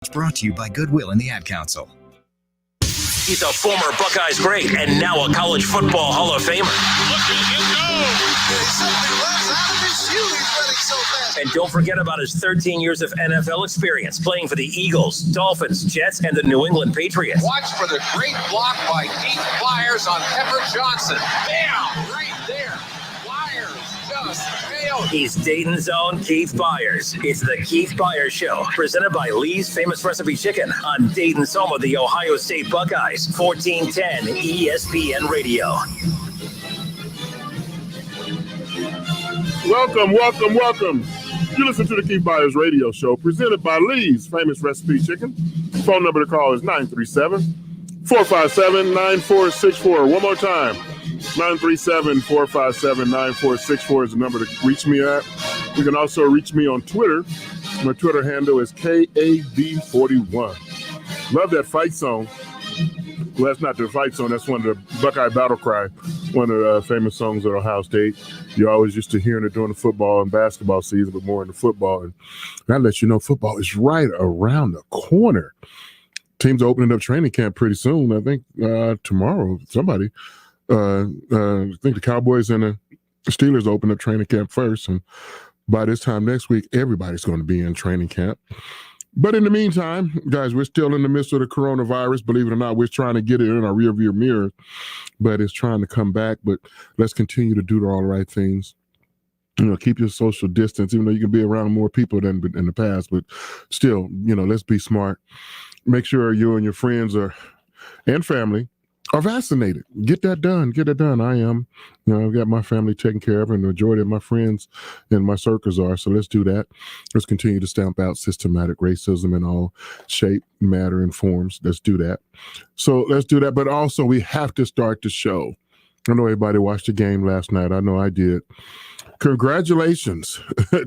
Brought to you by Goodwill and the Ad Council. He's a former Buckeyes great and now a college football Hall of Famer. Look at him go! He simply runs out of his shoe. He's running so fast. And don't forget about his 13 years of NFL experience playing for the Eagles, Dolphins, Jets, and the New England Patriots. Watch for the great block by Keith Byars on Pepper Johnson. Bam! Right there. Byars just failed. He's Dayton's own Keith Byars. It's the Keith Byars Show, presented by Lee's Famous Recipe Chicken on Dayton's home of the Ohio State Buckeyes, 1410 ESPN Radio. Welcome. You listen to the Keith Byars Radio Show, presented by Lee's Famous Recipe Chicken. Phone number to call is 937-457-9464. One more time. 937-457-9464 is the number to reach me at. You can also reach me on Twitter. My Twitter handle is KAB41. Love that fight song. Well, that's not the fight song. That's one of the Buckeye Battle Cry, one of the famous songs at Ohio State. You're always used to hearing it during the football and basketball season, but more in the football. And that lets you know football is right around the corner. Teams are opening up training camp pretty soon. I think tomorrow, somebody. I think the Cowboys and the Steelers open up training camp first, and by this time next week, everybody's going to be in training camp. But in the meantime, guys, we're still in the midst of the coronavirus. Believe it or not, we're trying to get it in our rearview mirror, but it's trying to come back. But let's continue to do all the right things. Keep your social distance, even though you can be around more people than in the past. But still, let's be smart. Make sure you and your friends and family are vaccinated. Get that done. I am. I've got my family taken care of, and the majority of my friends and my circles are. So let's do that. Let's continue to stamp out systematic racism in all shape, matter, and forms. Let's do that. So let's do that. But also, we have to start the show. I know everybody watched the game last night. I know I did. Congratulations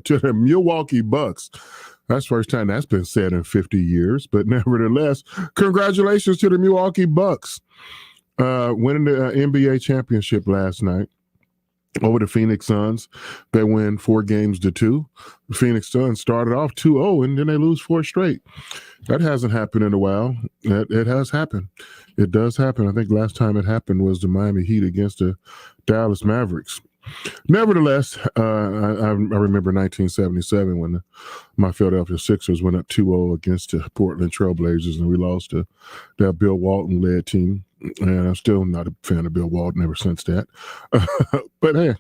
to the Milwaukee Bucs. That's the first time that's been said in 50 years. But nevertheless, congratulations to the Milwaukee Bucs. Winning the NBA championship last night over the Phoenix Suns. They win 4-2. The Phoenix Suns started off 2-0, and then they lose 4 straight. That hasn't happened in a while. It has happened. It does happen. I think last time it happened was the Miami Heat against the Dallas Mavericks. Nevertheless, I remember 1977 when my Philadelphia Sixers went up 2-0 against the Portland Trailblazers, and we lost to that Bill Walton-led team. And I'm still not a fan of Bill Walton ever since that. But hey,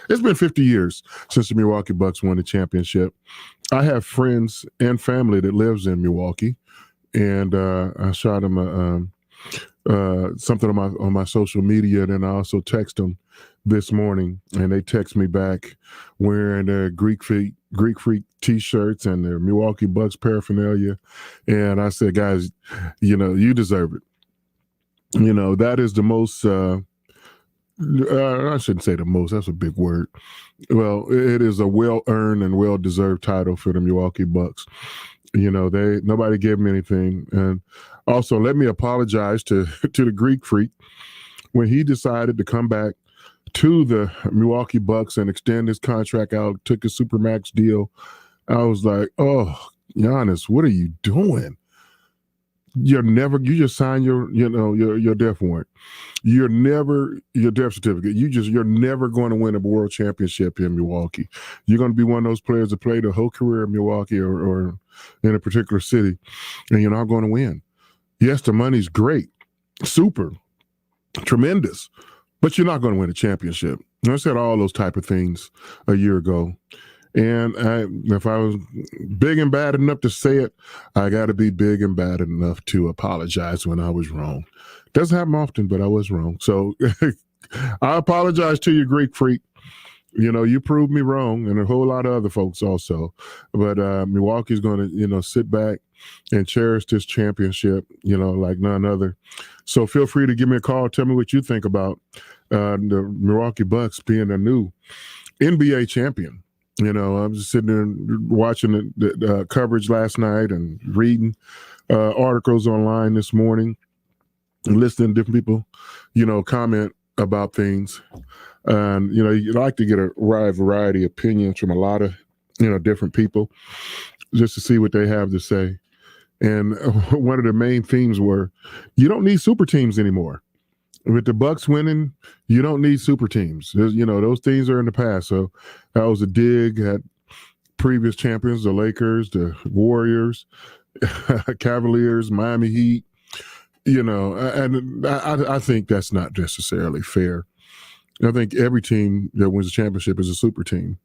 it's been 50 years since the Milwaukee Bucks won the championship. I have friends and family that lives in Milwaukee, and I shot them something on my social media, and then I also text them this morning, and they text me back wearing their Greek Freak T-shirts and their Milwaukee Bucks paraphernalia. And I said, guys, you deserve it. That is the most, I shouldn't say the most, that's a big word. Well, it is a well-earned and well-deserved title for the Milwaukee Bucks. Nobody gave him anything. And also, let me apologize to the Greek Freak. When he decided to come back to the Milwaukee Bucks and extend his contract out, took a Supermax deal, I was like, oh, Giannis, what are you doing? You just signed your death warrant. Your death certificate. You're never going to win a world championship in Milwaukee. You're going to be one of those players that played a whole career in Milwaukee or in a particular city, and you're not going to win. Yes, the money's great, super, tremendous, but you're not going to win a championship. I said all those type of things a year ago. And if I was big and bad enough to say it, I got to be big and bad enough to apologize when I was wrong. Doesn't happen often, but I was wrong. So I apologize to you, Greek Freak. You proved me wrong, and a whole lot of other folks also. But Milwaukee's going to, sit back and cherish this championship, like none other. So feel free to give me a call. Tell me what you think about the Milwaukee Bucks being a new NBA champion. I'm just sitting there watching the coverage last night and reading articles online this morning and listening to different people, comment about things. And, you like to get a wide variety of opinions from a lot of, different people just to see what they have to say. And one of the main themes were, you don't need super teams anymore. With the Bucs winning, you don't need super teams. Those things are in the past. So that was a dig at previous champions, the Lakers, the Warriors, Cavaliers, Miami Heat. And I think that's not necessarily fair. I think every team that wins a championship is a super team.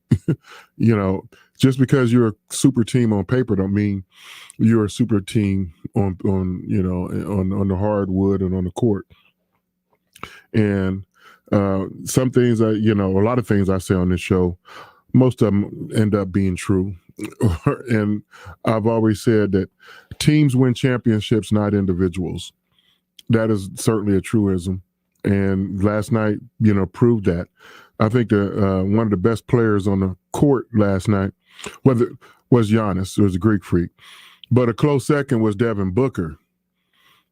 Just because you're a super team on paper don't mean you're a super team on the hardwood and on the court. And some things, a lot of things I say on this show, most of them end up being true. And I've always said that teams win championships, not individuals. That is certainly a truism. And last night, proved that. I think one of the best players on the court last night was Giannis. It was a Greek freak. But a close second was Devin Booker.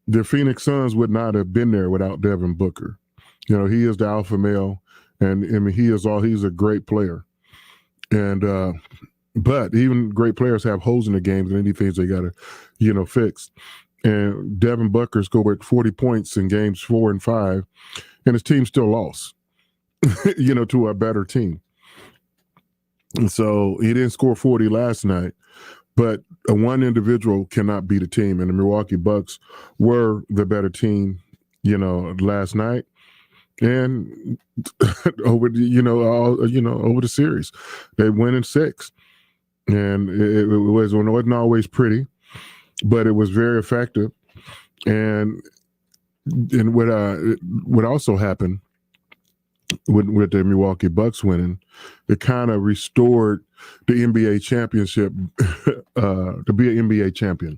The Phoenix Suns would not have been there without Devin Booker. He is the alpha male, and he's a great player. And but even great players have holes in the games and anything they got to, fix. And Devin Booker scored 40 points in games 4 and 5, and his team still lost, to a better team. And so he didn't score 40 last night, but one individual cannot beat a team. And the Milwaukee Bucks were the better team, last night. And over the series, they went in 6, and it wasn't always pretty, but it was very effective. And what also happened with the Milwaukee Bucks winning, it kind of restored the NBA championship to be an NBA champion.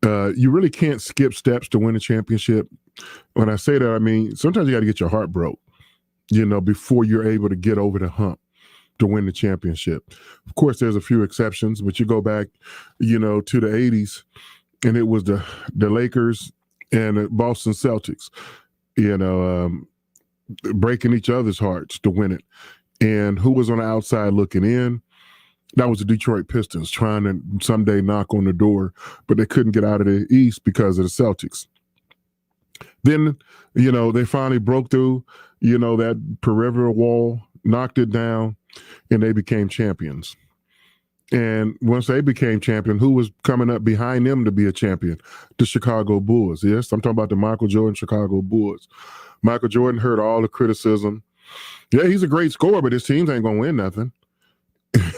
You really can't skip steps to win a championship. When I say that, I mean, sometimes you got to get your heart broke, before you're able to get over the hump to win the championship. Of course, there's a few exceptions, but you go back, to the 80s, and it was the Lakers and the Boston Celtics, breaking each other's hearts to win it. And who was on the outside looking in? That was the Detroit Pistons trying to someday knock on the door, but they couldn't get out of the East because of the Celtics. Then, they finally broke through, that peripheral wall, knocked it down, and they became champions. And once they became champion, who was coming up behind them to be a champion? The Chicago Bulls. Yes, I'm talking about the Michael Jordan Chicago Bulls. Michael Jordan heard all the criticism. Yeah, he's a great scorer, but his teams ain't gonna win nothing.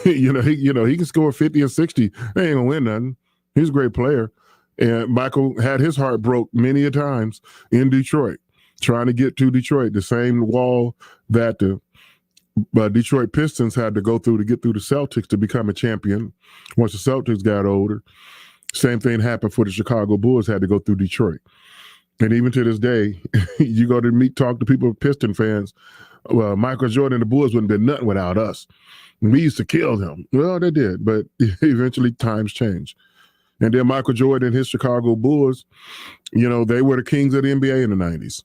He can score 50 and 60. They ain't gonna win nothing. He's a great player. And Michael had his heart broke many a times in Detroit, trying to get to Detroit, the same wall that the Detroit Pistons had to go through to get through the Celtics to become a champion. Once the Celtics got older, same thing happened for the Chicago Bulls, had to go through Detroit. And even to this day, you go to talk to people, Piston fans, well, Michael Jordan and the Bulls wouldn't have been nothing without us. We used to kill them. Well, they did, but eventually times changed. And then Michael Jordan and his Chicago Bulls, they were the kings of the NBA in the 90s.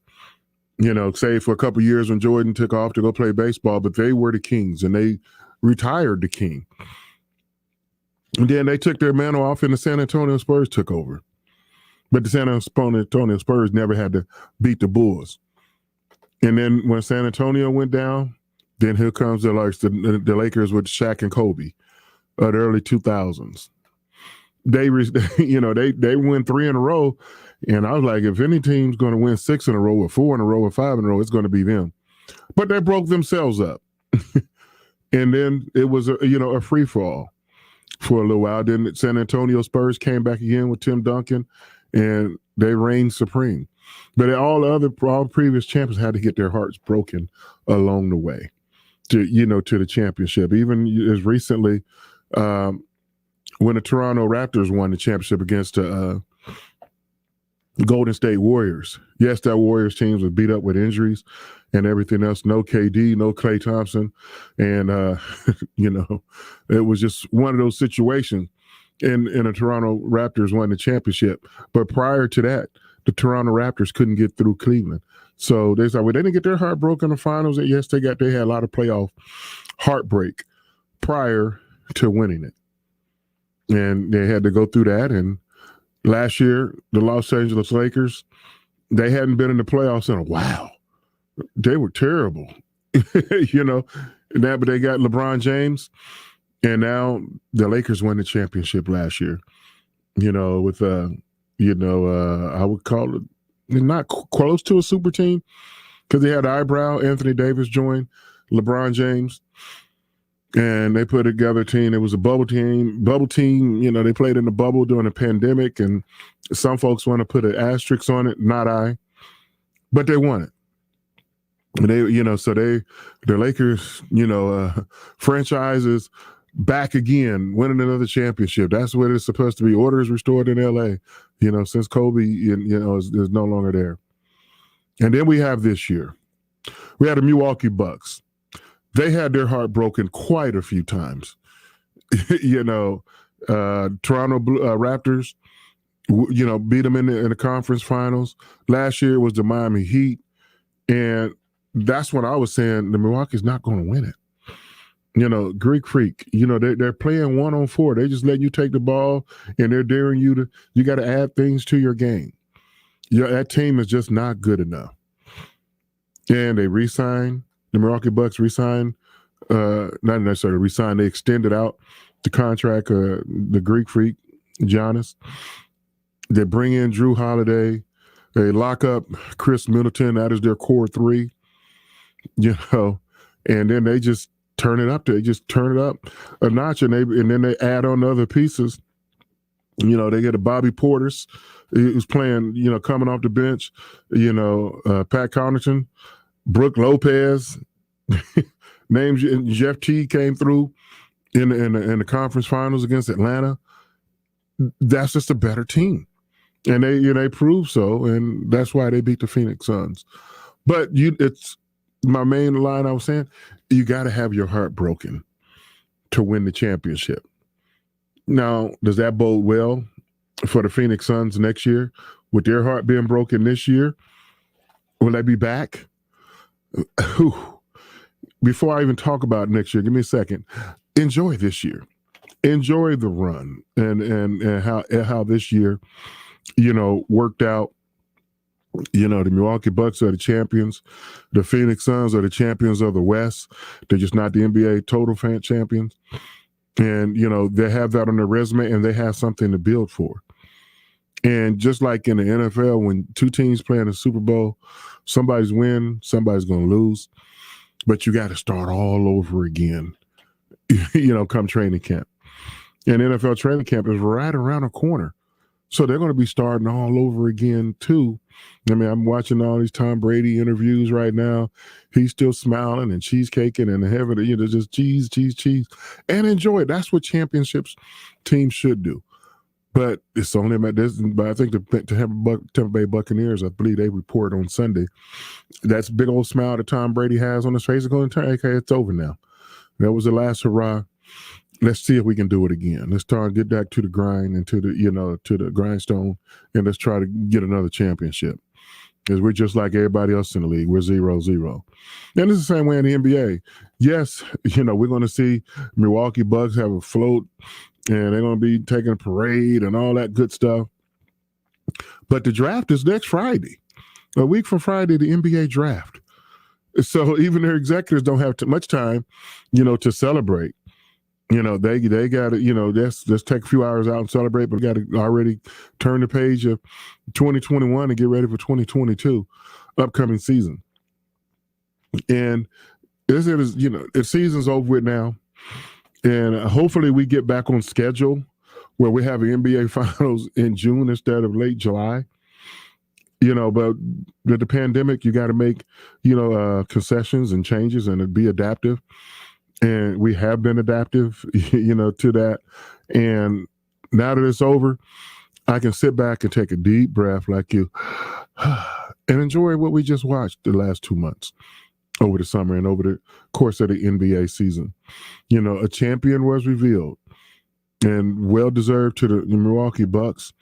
Save for a couple of years when Jordan took off to go play baseball, but they were the kings, and they retired the king. And then they took their mantle off, and the San Antonio Spurs took over. But the San Antonio Spurs never had to beat the Bulls. And then when San Antonio went down, then here comes the Lakers with Shaq and Kobe, the early 2000s. They win 3 in a row, and I was like, if any team's going to win 6 in a row or 4 in a row or 5 in a row, it's going to be them. But they broke themselves up, and then it was a free fall for a little while. Then San Antonio Spurs came back again with Tim Duncan, and they reigned supreme. But all previous champions had to get their hearts broken along the way to the championship. Even as recently, when the Toronto Raptors won the championship against the Golden State Warriors. Yes, that Warriors team was beat up with injuries and everything else. No KD, no Klay Thompson. And, it was just one of those situations. And the Toronto Raptors won the championship. But prior to that, the Toronto Raptors couldn't get through Cleveland. So they said, well, they didn't get their heart broken in the finals. Yes, they had a lot of playoff heartbreak prior to winning it. And they had to go through that. And Last year, the Los Angeles Lakers, they hadn't been in the playoffs in a while. They were terrible, you know. But they got LeBron James, and now the Lakers won the championship last year. You know, with I would call it not close to a super team because they had eyebrow. Anthony Davis joined LeBron James, and they put together a team. It was a bubble team. You know, they played in the bubble during the pandemic, and some folks want to put an asterisk on it. Not I, but they won it. They, you know, so the Lakers, you know, franchises back again, winning another championship. That's what it's supposed to be. Order is restored in LA, you know, since Kobe, you know, is no longer there. And then we have this year, we had the Milwaukee Bucks. They had their heart broken quite a few times. You know, Toronto Raptors, you know, beat them in the conference finals. Last year was the Miami Heat. And that's what I was saying. The Milwaukee's not going to win it. You know, Greek Freak, you know, they're playing 1-on-4. They just letting you take the ball, and they're daring you got to add things to your game. That team is just not good enough. And they the Milwaukee Bucks re-signed, not necessarily re-signed, they extended out the contract, the Greek Freak, Giannis. They bring in Drew Holiday. They lock up Chris Middleton. That is their core three, you know, and then they just turn it up a notch, and then they add on other pieces. You know, they get a Bobby Portis who's playing, you know, coming off the bench, you know, Pat Connaughton, Brooke Lopez, names, Jeff T came through in the conference finals against Atlanta. That's just a better team. And they proved so, and that's why they beat the Phoenix Suns. But it's my main line I was saying, you got to have your heart broken to win the championship. Now, does that bode well for the Phoenix Suns next year? With their heart being broken this year, will they be back? Before I even talk about next year, give me a second. Enjoy this year. Enjoy the run and how this year, you know, worked out. You know, the Milwaukee Bucks are the champions. The Phoenix Suns are the champions of the West. They're just not the NBA total fan champions. And, you know, they have that on their resume, and they have something to build for. And just like in the NFL, when two teams play in the Super Bowl, somebody's win, somebody's going to lose. But you got to start all over again, you know, come training camp. And NFL training camp is right around the corner. So they're going to be starting all over again, too. I mean, I'm watching all these Tom Brady interviews right now. He's still smiling and cheesecaking and having, you know, just cheese, and enjoy it. That's what championships teams should do. But it's only about this. But I think the Tampa Bay Buccaneers, I believe they report on Sunday. That's big old smile that Tom Brady has on his face is going to turn. Okay, it's over now. That was the last hurrah. Let's see if we can do it again. Let's try and get back to the grind and to the grindstone, and let's try to get another championship. Because we're just like everybody else in the league. We're 0-0. And it's the same way in the NBA. Yes, you know, we're going to see Milwaukee Bucks have a float, and they're going to be taking a parade and all that good stuff. But the draft is next Friday. A week from Friday, the NBA draft. So even their executives don't have much time, you know, to celebrate. You know, they got to, you know, let's take a few hours out and celebrate, but we got to already turn the page of 2021 and get ready for 2022 upcoming season. And this is, you know, the season's over with now. And hopefully we get back on schedule where we have the NBA finals in June instead of late July. You know, but with the pandemic, you got to make, you know, concessions and changes and be adaptive. And we have been adaptive, you know, to that. And now that it's over, I can sit back and take a deep breath like you and enjoy what we just watched the last 2 months over the summer and over the course of the NBA season. You know, a champion was revealed and well-deserved to the Milwaukee Bucks.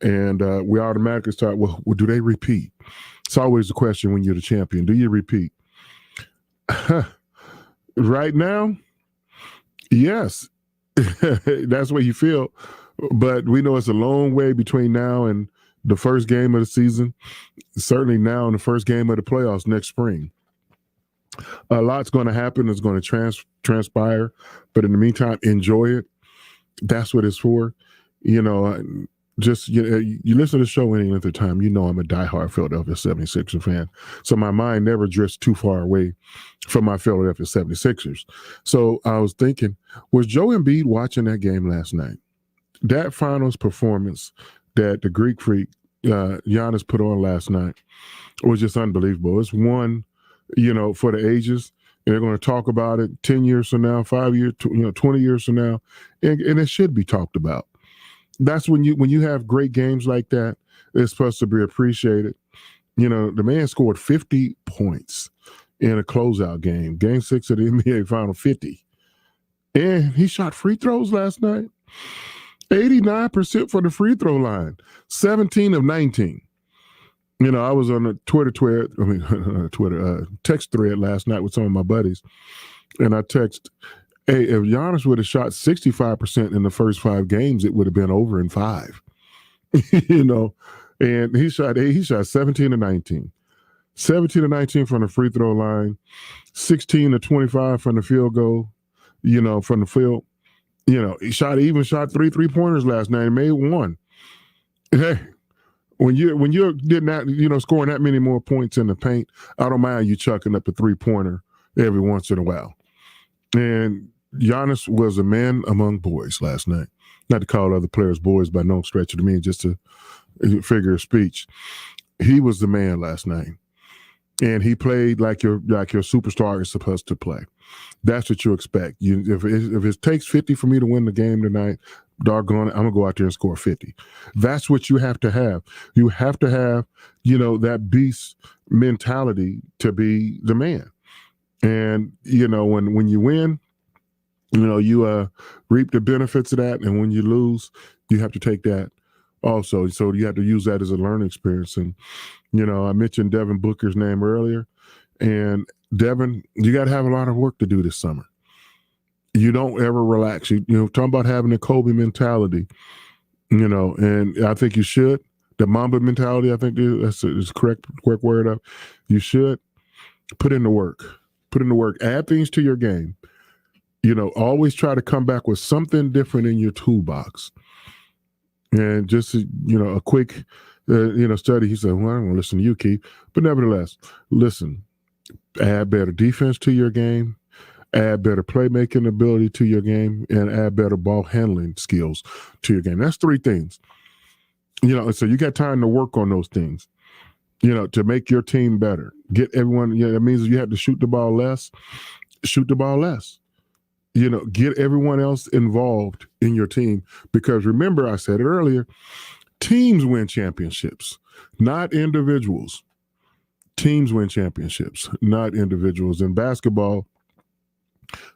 And we automatically start, well, do they repeat? It's always the question when you're the champion. Do you repeat? Right now, yes, that's what you feel. But we know it's a long way between now and the first game of the season. Certainly now in the first game of the playoffs next spring. A lot's going to happen. It's going to transpire. But in the meantime, enjoy it. That's what it's for. You know, just you listen to the show any length of time, you know I'm a diehard Philadelphia 76er fan. So my mind never drifts too far away from my Philadelphia 76ers. So I was thinking, was Joe Embiid watching that game last night? That finals performance that the Greek freak Giannis put on last night was just unbelievable. It's one, you know, for the ages. And they're going to talk about it 10 years from now, 5 years, 20 years from now, and it should be talked about. That's when you have great games like that, it's supposed to be appreciated. You know, the man scored 50 points in a closeout game, Game 6 of the NBA Final, 50. And he shot free throws last night. 89% for the free throw line, 17 of 19. You know, I was on a text thread last night with some of my buddies, and I text, hey, if Giannis would have shot 65% in the first 5 games, it would have been over in 5. You know, and he shot 17 of 19. 17 of 19 from the free throw line, 16 to 25 from the field goal, you know, from the field. You know, he even shot 3 3-pointers last night and made 1. Hey, when you're getting that, you know, scoring that many more points in the paint, I don't mind you chucking up a 3-pointer every once in a while. And Giannis was a man among boys last night. Not to call other players boys by no stretch of the means, just a figure of speech. He was the man last night. And he played like your superstar is supposed to play. That's what you expect. If it takes 50 for me to win the game tonight, doggone it, I'm going to go out there and score 50. That's what you have to have. You have to have, you know, that beast mentality to be the man. And, you know, when you win, you know, you reap the benefits of that. And when you lose, you have to take that also. So you have to use that as a learning experience. And, you know, I mentioned Devin Booker's name earlier. And Devin, you got to have a lot of work to do this summer. You don't ever relax. You know, talking about having a Kobe mentality, you know, and I think you should. The Mamba mentality, I think that's the correct word up. You should put in the work. Put in the work. Add things to your game. You know, always try to come back with something different in your toolbox. And just, you know, a quick, study. He said, well, I don't want to listen to you, Keith. But nevertheless, listen, add better defense to your game, add better playmaking ability to your game, and add better ball handling skills to your game. That's 3 things. You know, so you got time to work on those things, you know, to make your team better. Get everyone, you know, that means you have to shoot the ball less. Shoot the ball less. You know, get everyone else involved in your team. Because remember, I said it earlier, teams win championships, not individuals. Teams win championships, not individuals. And basketball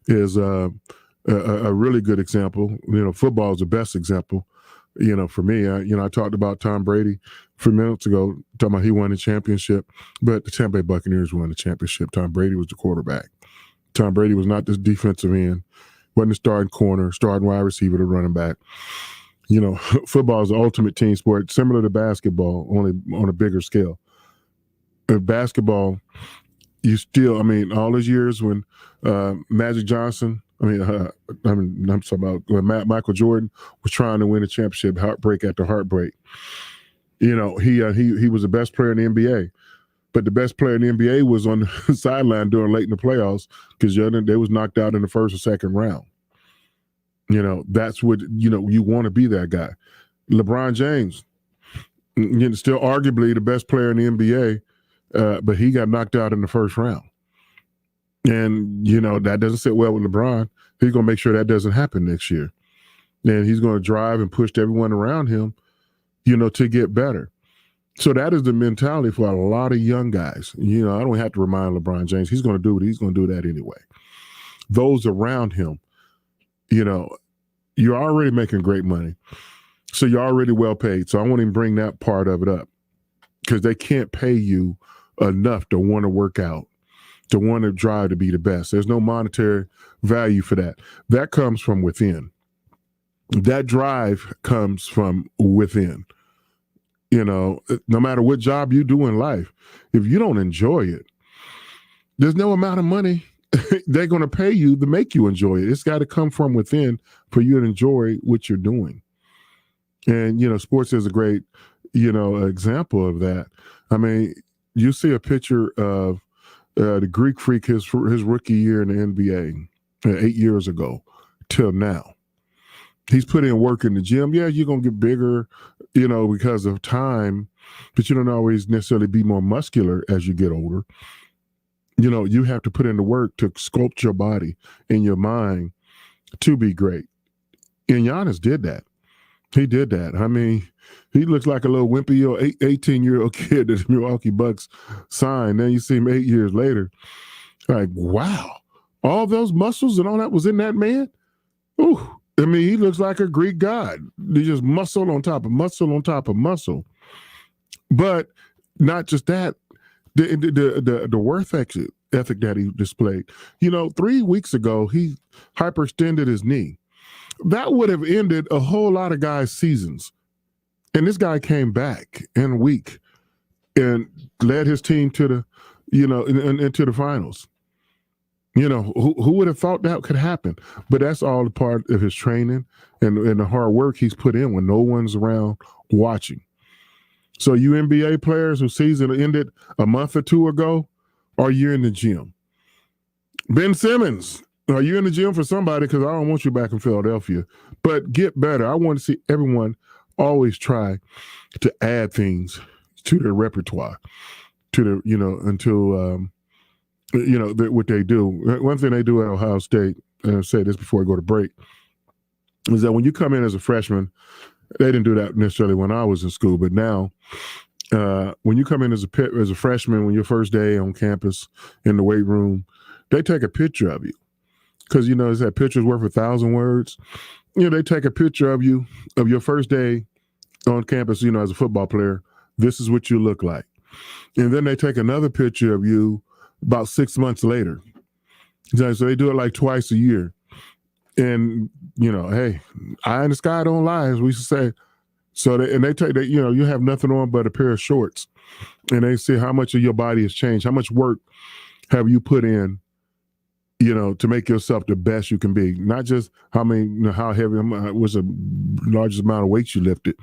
is a really good example. You know, football is the best example. You know, for me, I talked about Tom Brady a few minutes ago, talking about he won the championship, but the Tampa Bay Buccaneers won the championship. Tom Brady was the quarterback. Tom Brady was not the defensive end, wasn't the starting corner, starting wide receiver, the running back. You know, football is the ultimate team sport, similar to basketball, only on a bigger scale. Basketball, you still, I mean, all those years when Magic Johnson, I'm talking about when Michael Jordan was trying to win a championship, heartbreak after heartbreak. You know, he was the best player in the NBA, but the best player in the NBA was on the sideline during late in the playoffs because they was knocked out in the first or second round. You know, that's what, you know, you want to be that guy. LeBron James, you know, still arguably the best player in the NBA, but he got knocked out in the first round. And, you know, that doesn't sit well with LeBron. He's going to make sure that doesn't happen next year. And he's going to drive and push everyone around him, you know, to get better. So that is the mentality for a lot of young guys. You know, I don't have to remind LeBron James. He's going to do it. He's going to do that anyway. Those around him, you know, you're already making great money. So you're already well paid. So I won't even bring that part of it up because they can't pay you enough to want to work out, to want to drive to be the best. There's no monetary value for that. That comes from within. That drive comes from within. You know, no matter what job you do in life, if you don't enjoy it, there's no amount of money they're going to pay you to make you enjoy it. It's got to come from within for you to enjoy what you're doing. And, you know, sports is a great, you know, example of that. I mean, you see a picture of the Greek Freak, his rookie year in the NBA 8 years ago till now. He's put in work in the gym. Yeah, you're going to get bigger, you know, because of time, but you don't always necessarily be more muscular as you get older. You know, you have to put in the work to sculpt your body and your mind to be great. And Giannis did that. He did that. I mean, he looks like a little wimpy 18-year-old kid that the Milwaukee Bucks signed. Then you see him 8 years later. Like, wow, all those muscles and all that was in that man? Ooh. I mean, he looks like a Greek god. He just muscle on top of muscle on top of muscle. But not just that, the worth ethic that he displayed. You know, 3 weeks ago, he hyperextended his knee. That would have ended a whole lot of guys' seasons. And this guy came back in a week and led his team to the, you know, into the finals. You know, who would have thought that could happen? But that's all a part of his training and the hard work he's put in when no one's around watching. So you NBA players whose season ended a month or two ago, are you in the gym? Ben Simmons, are you in the gym for somebody? Because I don't want you back in Philadelphia. But get better. I want to see everyone always try to add things to their repertoire, to the, you know, until you know, what they do. One thing they do at Ohio State, and I've said this before I go to break, is that when you come in as a freshman, they didn't do that necessarily when I was in school, but now when you come in as a freshman, when your first day on campus in the weight room, they take a picture of you. Because, you know, it's that picture's worth 1,000 words. You know, they take a picture of you, of your first day on campus, you know, as a football player. This is what you look like. And then they take another picture of you about 6 months later. So they do it like twice a year. And, you know, hey, eye in the sky don't lie, as we used to say. So they take that, you know, you have nothing on but a pair of shorts. And they see how much of your body has changed. How much work have you put in, you know, to make yourself the best you can be. Not just how many, you know, how heavy was the largest amount of weight you lifted,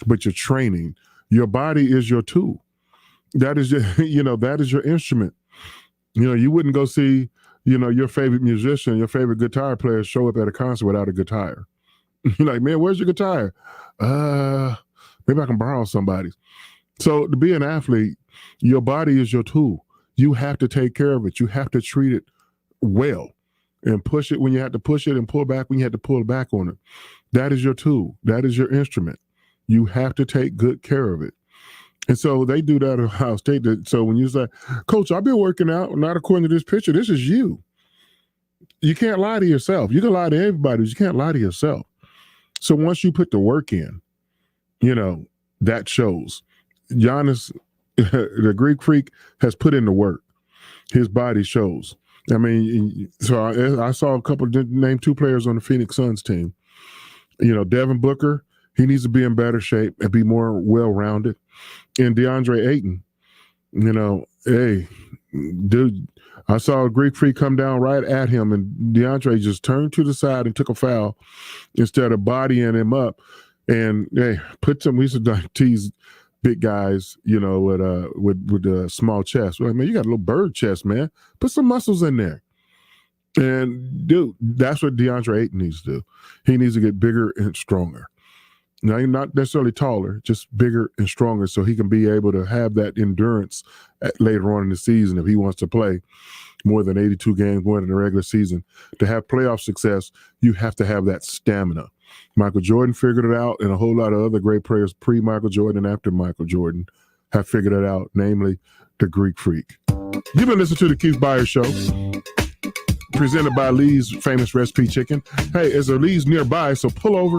but your training. Your body is your tool. That is your, you know, that is your instrument. You know, you wouldn't go see, you know, your favorite musician, your favorite guitar player show up at a concert without a guitar. You're like, man, where's your guitar? Maybe I can borrow somebody's. So to be an athlete, your body is your tool. You have to take care of it. You have to treat it well and push it when you have to push it and pull back when you have to pull back on it. That is your tool. That is your instrument. You have to take good care of it. And so they do that at Ohio State. So when you say, Coach, I've been working out, not according to this picture, this is you. You can't lie to yourself. You can lie to everybody, but you can't lie to yourself. So once you put the work in, you know, that shows. Giannis, the Greek Freak, has put in the work. His body shows. I mean, so I saw a couple, name two players on the Phoenix Suns team. You know, Devin Booker, he needs to be in better shape and be more well-rounded. And DeAndre Ayton, you know, hey, dude, I saw a Greek Freak come down right at him, and DeAndre just turned to the side and took a foul instead of bodying him up. And hey, we used to tease big guys, you know, with a small chest. Well, man, you got a little bird chest, man. Put some muscles in there. And dude, that's what DeAndre Ayton needs to do. He needs to get bigger and stronger. Now, not necessarily taller, just bigger and stronger, so he can be able to have that endurance later on in the season if he wants to play more than 82 games, more than the regular season. To have playoff success, you have to have that stamina. Michael Jordan figured it out, and a whole lot of other great players pre-Michael Jordan and after Michael Jordan have figured it out, namely the Greek Freak. You've been listening to the Keith Byars Show, presented by Lee's Famous Recipe Chicken. Hey, there's a Lee's nearby, so pull over,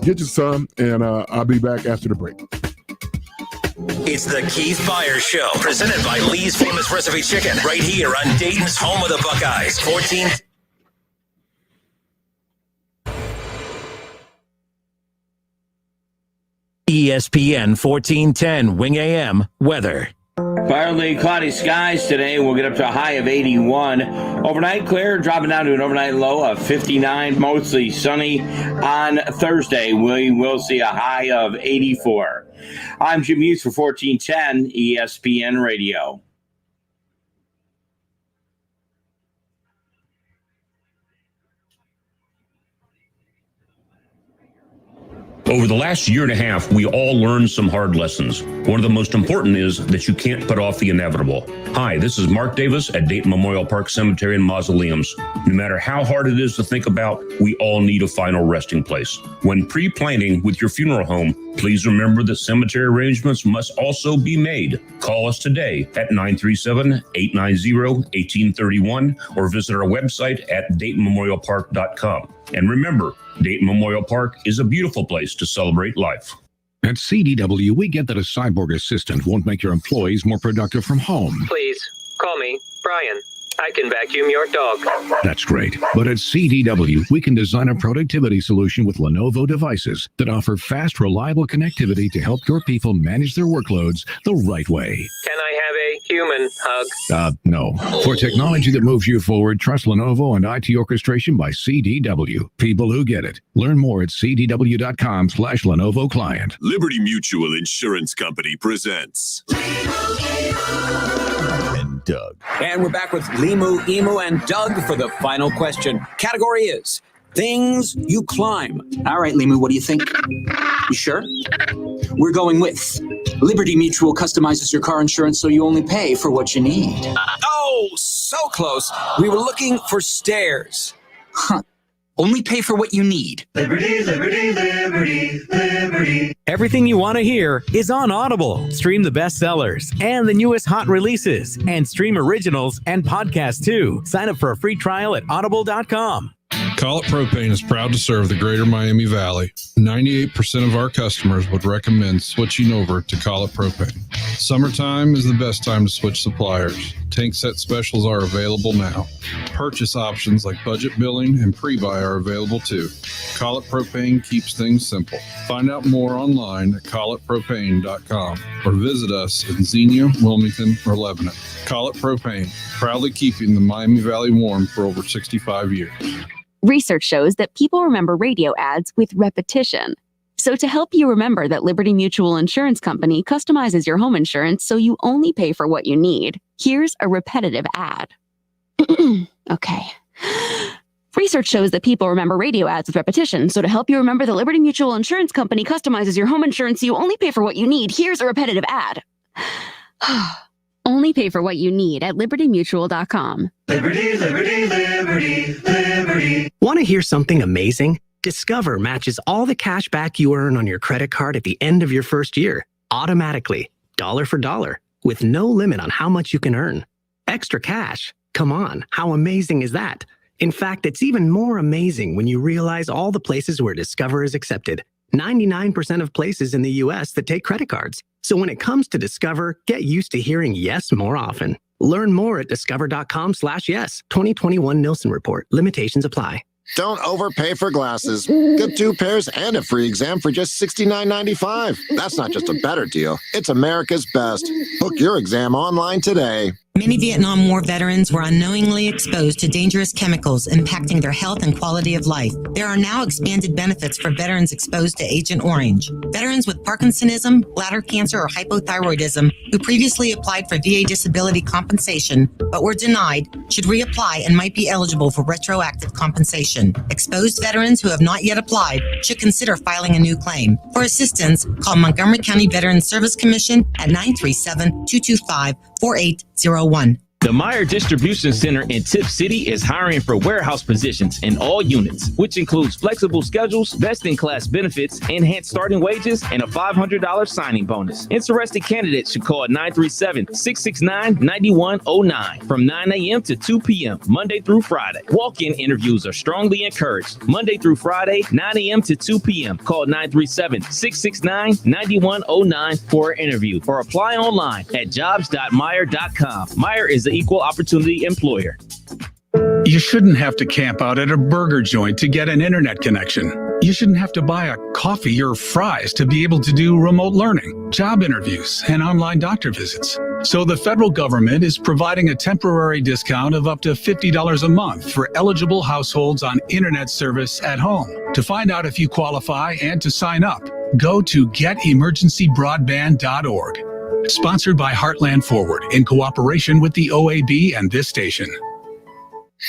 get you some, and I'll be back after the break. It's the Keith Byars Show, presented by Lee's Famous Recipe Chicken, right here on Dayton's home of the Buckeyes, 14. ESPN 1410 Wing AM weather. Partly cloudy skies today. We'll get up to a high of 81. Overnight clear, dropping down to an overnight low of 59. Mostly sunny on Thursday. We will see a high of 84. I'm Jim Hughes for 1410 ESPN Radio. Over the last year and a half, we all learned some hard lessons. One of the most important is that you can't put off the inevitable. Hi, this is Mark Davis at Dayton Memorial Park Cemetery and Mausoleums. No matter how hard it is to think about, we all need a final resting place. When pre-planning with your funeral home, please remember that cemetery arrangements must also be made. Call us today at 937-890-1831 or visit our website at DaytonMemorialPark.com. And remember, Dayton Memorial Park is a beautiful place to celebrate life. At CDW, we get that a cyborg assistant won't make your employees more productive from home. Please, call me Brian. I can vacuum your dog. That's great. But at CDW, we can design a productivity solution with Lenovo devices that offer fast, reliable connectivity to help your people manage their workloads the right way. Can I have a human hug? No. For technology that moves you forward, trust Lenovo and IT orchestration by CDW. People who get it. Learn more at cdw.com/Lenovo client. Liberty Mutual Insurance Company presents and Doug. And we're back with Limu, Emu, and Doug for the final question. Category is things you climb. All right, Limu, what do you think? You sure? We're going with Liberty Mutual customizes your car insurance so you only pay for what you need. Oh, so close. We were looking for stairs. Huh. Only pay for what you need. Liberty, liberty, liberty, liberty. Everything you want to hear is on Audible. Stream the bestsellers and the newest hot releases, and stream originals and podcasts too. Sign up for a free trial at audible.com. Collett Propane is proud to serve the greater Miami Valley. 98% of our customers would recommend switching over to Collett Propane. Summertime is the best time to switch suppliers. Tank set specials are available now. Purchase options like budget billing and pre-buy are available too. Collett Propane keeps things simple. Find out more online at collettpropane.com or visit us in Xenia, Wilmington, or Lebanon. Collett Propane, proudly keeping the Miami Valley warm for over 65 years. Research shows that people remember radio ads with repetition. So to help you remember that Liberty Mutual Insurance Company customizes your home insurance so you only pay for what you need, here's a repetitive ad. Okay. Research shows that people remember radio ads with repetition. So to help you remember that Liberty Mutual Insurance Company customizes your home insurance so you only pay for what you need, here's a repetitive ad. Only pay for what you need at libertymutual.com. Liberty, liberty, liberty, liberty. Want to hear something amazing? Discover matches all the cash back you earn on your credit card at the end of your first year, automatically, dollar for dollar, with no limit on how much you can earn. Extra cash? Come on, how amazing is that? In fact, it's even more amazing when you realize all the places where Discover is accepted. 99% of places in the U.S. that take credit cards. So when it comes to Discover, get used to hearing yes more often. Learn more at discover.com/yes. 2021 Nielsen Report. Limitations apply. Don't overpay for glasses. Get 2 pairs and a free exam for just $69.95. That's not just a better deal. It's America's best. Book your exam online today. Many Vietnam War veterans were unknowingly exposed to dangerous chemicals impacting their health and quality of life. There are now expanded benefits for veterans exposed to Agent Orange. Veterans with Parkinsonism, bladder cancer, or hypothyroidism who previously applied for VA disability compensation but were denied should reapply and might be eligible for retroactive compensation. Exposed veterans who have not yet applied should consider filing a new claim. For assistance, call Montgomery County Veterans Service Commission at 937-225-4801. The Meyer Distribution Center in Tip City is hiring for warehouse positions in all units, which includes flexible schedules, best-in-class benefits, enhanced starting wages, and a $500 signing bonus. Interested candidates should call 937-669-9109 from 9 a.m. to 2 p.m., Monday through Friday. Walk-in interviews are strongly encouraged, Monday through Friday, 9 a.m. to 2 p.m. Call 937-669-9109 for an interview or apply online at jobs.meyer.com. Meyer is the equal opportunity employer. You shouldn't have to camp out at a burger joint to get an internet connection. You shouldn't have to buy a coffee or fries to be able to do remote learning, job interviews, and online doctor visits. So the federal government is providing a temporary discount of up to $50 a month for eligible households on internet service at home. To find out if you qualify and to sign up, go to getemergencybroadband.org. Sponsored by Heartland Forward in cooperation with the OAB and this station.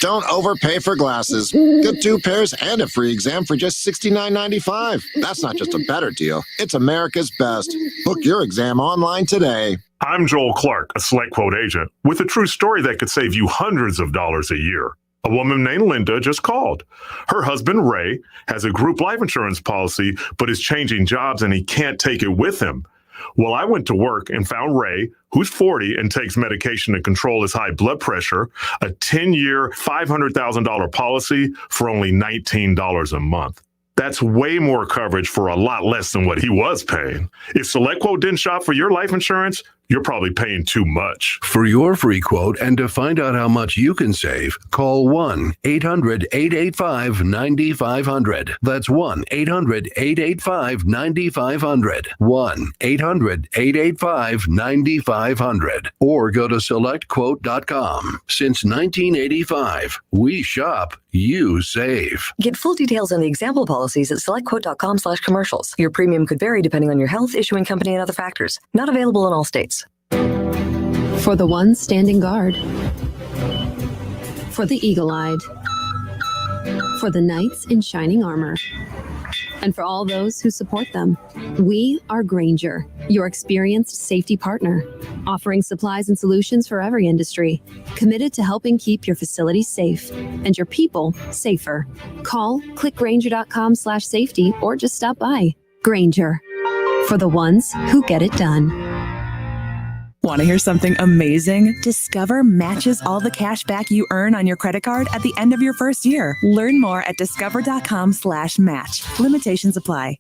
Don't overpay for glasses. Get 2 pairs and a free exam for just $69.95. That's not just a better deal. It's America's best. Book your exam online today. I'm Joel Clark, a Select Quote agent, with a true story that could save you hundreds of dollars a year. A woman named Linda just called. Her husband, Ray, has a group life insurance policy, but is changing jobs and he can't take it with him. Well, I went to work and found Ray, who's 40 and takes medication to control his high blood pressure, a 10-year, $500,000 policy for only $19 a month. That's way more coverage for a lot less than what he was paying. If SelectQuote didn't shop for your life insurance, you're probably paying too much. For your free quote and to find out how much you can save, call 1-800-885-9500. That's 1-800-885-9500. 1-800-885-9500. Or go to SelectQuote.com. Since 1985, we shop, you save. Get full details on the example policies at SelectQuote.com/commercials. Your premium could vary depending on your health, issuing company, and other factors. Not available in all states. For the ones standing guard. For the eagle-eyed. For the knights in shining armor. And for all those who support them. We are Grainger, your experienced safety partner, offering supplies and solutions for every industry, committed to helping keep your facilities safe and your people safer. Call, click Grainger.com/safety, or just stop by. Grainger, for the ones who get it done. Want to hear something amazing? Discover matches all the cash back you earn on your credit card at the end of your first year. Learn more at discover.com/match. Limitations apply.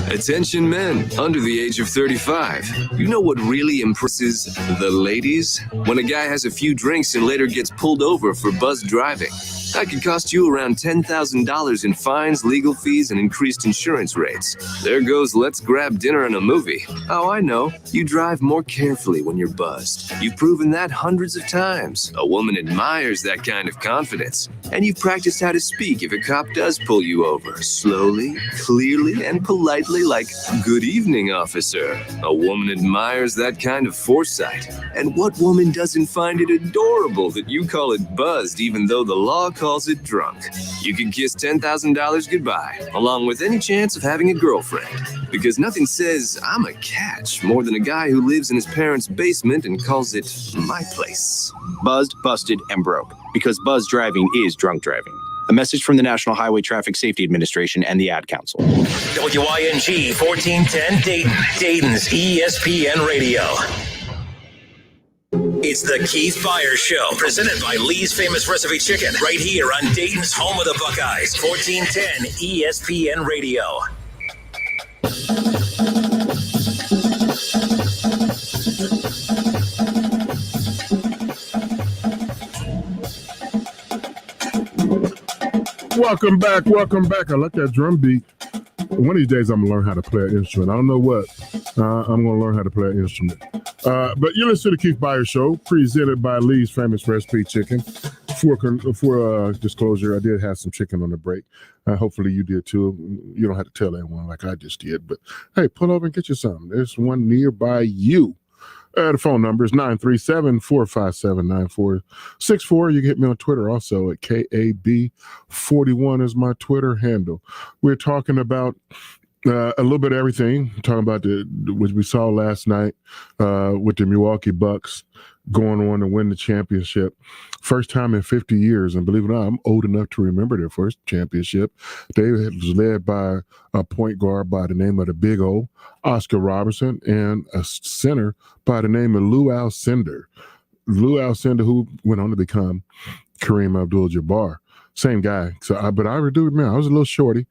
Attention men under the age of 35. You know what really impresses the ladies? When a guy has a few drinks and later gets pulled over for buzzed driving. That could cost you around $10,000 in fines, legal fees, and increased insurance rates. There goes let's grab dinner and a movie. Oh, I know. You drive more carefully when you're buzzed. You've proven that hundreds of times. A woman admires that kind of confidence. And you've practiced how to speak if a cop does pull you over. Slowly, clearly, and politely like, "Good evening, officer." A woman admires that kind of foresight. And what woman doesn't find it adorable that you call it buzzed even though the law calls it drunk? You can kiss $10,000 goodbye, along with any chance of having a girlfriend. Because nothing says, "I'm a catch," more than a guy who lives in his parents' basement and calls it my place. Buzzed, busted, and broke. Because buzz driving is drunk driving. A message from the National Highway Traffic Safety Administration and the Ad Council. WYNG 1410 Dayton, Dayton's ESPN Radio. It's the Keith Byars Show, presented by Lee's Famous Recipe Chicken, right here on Dayton's home of the Buckeyes, 1410 ESPN Radio. Welcome back. I like that drum beat. One of these days, I'm going to learn how to play an instrument. I don't know what. I'm going to learn how to play an instrument. But you listen to the Keith Byars Show, presented by Lee's Famous Recipe Chicken. For disclosure, I did have some chicken on the break. Hopefully you did too. You don't have to tell that one like I just did. But hey, pull over and get you something. There's one nearby you. The phone number is 937-457-9464. You can hit me on Twitter also at KAB41 is my Twitter handle. We're talking about a little bit of everything. We're talking about what we saw last night with the Milwaukee Bucs going on to win the championship. First time in 50 years. And believe it or not, I'm old enough to remember their first championship. They was led by a point guard by the name of the Big O, Oscar Robertson, and a center by the name of Lou Alcindor. Lou Alcindor, who went on to become Kareem Abdul-Jabbar. Same guy. But I do remember, I was a little shorty,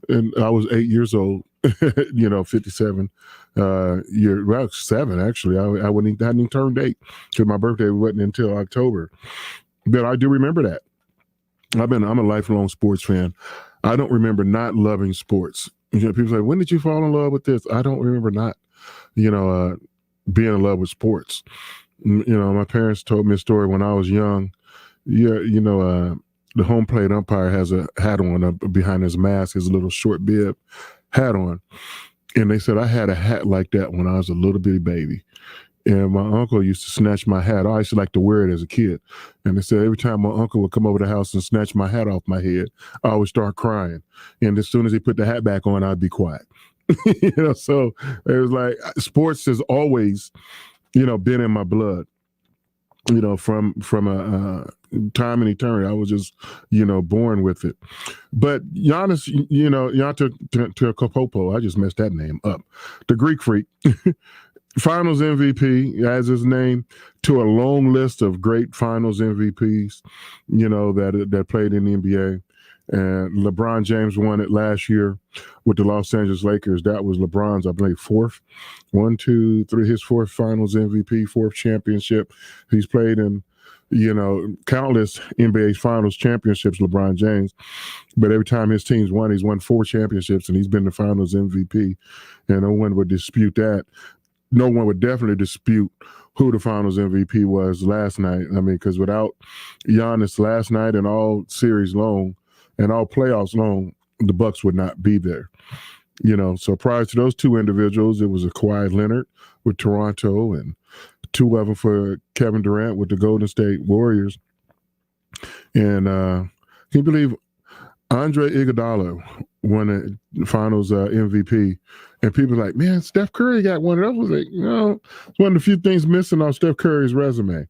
and I was 8 years old, 57 well, 7 actually. I hadn't even turned 8 because my birthday wasn't until October. But I do remember that. I'm a lifelong sports fan. I don't remember not loving sports. People say, when did you fall in love with this? I don't remember not, being in love with sports. My parents told me a story when I was young. The home plate umpire has a hat on behind his mask, his little short bib hat on. And they said I had a hat like that when I was a little bitty baby. And my uncle used to snatch my hat. I used to like to wear it as a kid. And they said every time my uncle would come over the house and snatch my hat off my head, I would start crying. And as soon as he put the hat back on, I'd be quiet. So it was like sports has always, been in my blood. From a time and eternity, I was just, born with it. But Giannis, Antetokounmpo, I just messed that name up. The Greek Freak. Finals MVP, as his name, to a long list of great Finals MVPs, that played in the NBA. And LeBron James won it last year with the Los Angeles Lakers. That was LeBron's, I believe, fourth, 1, 2, 3, his fourth Finals MVP, fourth championship. He's played in, countless NBA Finals championships, LeBron James. But every time his team's won, he's won 4 championships, and he's been the Finals MVP. And no one would dispute that. No one would definitely dispute who the Finals MVP was last night. I mean, because without Giannis last night and all series long and all playoffs long, the Bucs would not be there. So prior to those two individuals, it was a Kawhi Leonard with Toronto and 2 of them for Kevin Durant with the Golden State Warriors. And can you believe Andre Iguodala won the Finals MVP? And people are like, man, Steph Curry got one of those. Like, it's one of the few things missing on Steph Curry's resume.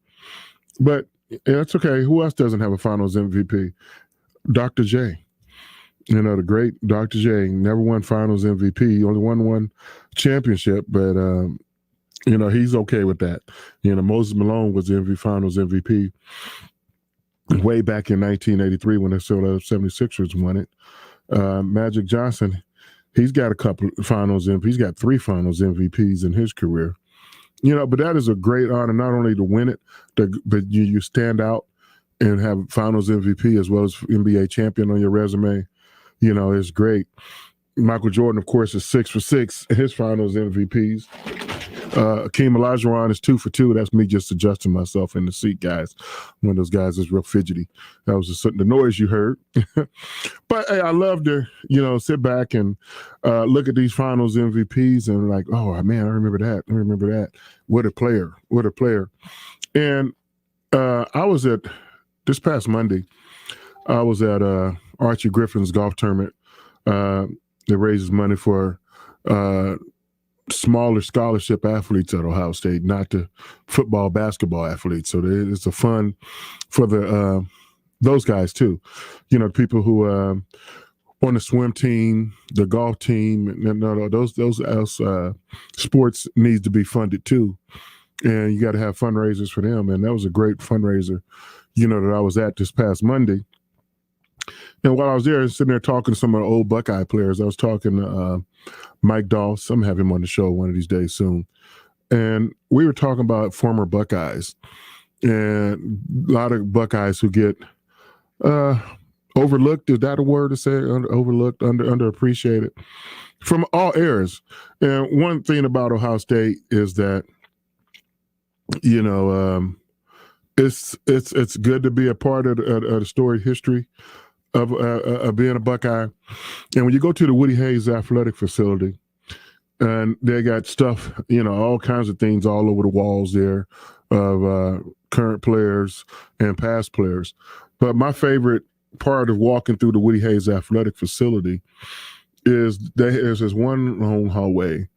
But it's okay. Who else doesn't have a Finals MVP? Dr. J. The great Dr. J never won Finals MVP. He only won 1 championship, but he's okay with that. Moses Malone was the Finals MVP way back in 1983 when the Philadelphia 76ers won it. Magic Johnson, he's got a couple Finals MVPs. He's got 3 Finals MVPs in his career. But that is a great honor, not only to win it, but you stand out and have Finals MVP as well as NBA champion on your resume. It's great. Michael Jordan, of course, is 6 for 6 in his Finals MVPs. Akeem Olajuwon is 2 for 2. That's me just adjusting myself in the seat, guys. One of those guys is real fidgety. That was just the noise you heard. But hey, I love to, sit back and look at these Finals MVPs and like, oh man, I remember that. What a player. And I was at this past Monday. I was at Archie Griffin's golf tournament. It raises money for smaller scholarship athletes at Ohio State, not the football, basketball athletes. So it's a fun for those guys too. People who on the swim team, the golf team, those sports needs to be funded too. And you got to have fundraisers for them. And that was a great fundraiser, that I was at this past Monday. And while I was there, sitting there talking to some of the old Buckeye players, I was talking to Mike Doss. I'm having him on the show one of these days soon. And we were talking about former Buckeyes and a lot of Buckeyes who get overlooked. Is that a word to say? Overlooked, underappreciated from all eras. And one thing about Ohio State is that, it's good to be a part of the storied history of being a Buckeye. And when you go to the Woody Hayes Athletic Facility, and they got stuff, all kinds of things all over the walls there of current players and past players. But my favorite part of walking through the Woody Hayes Athletic Facility is there's this one long hallway,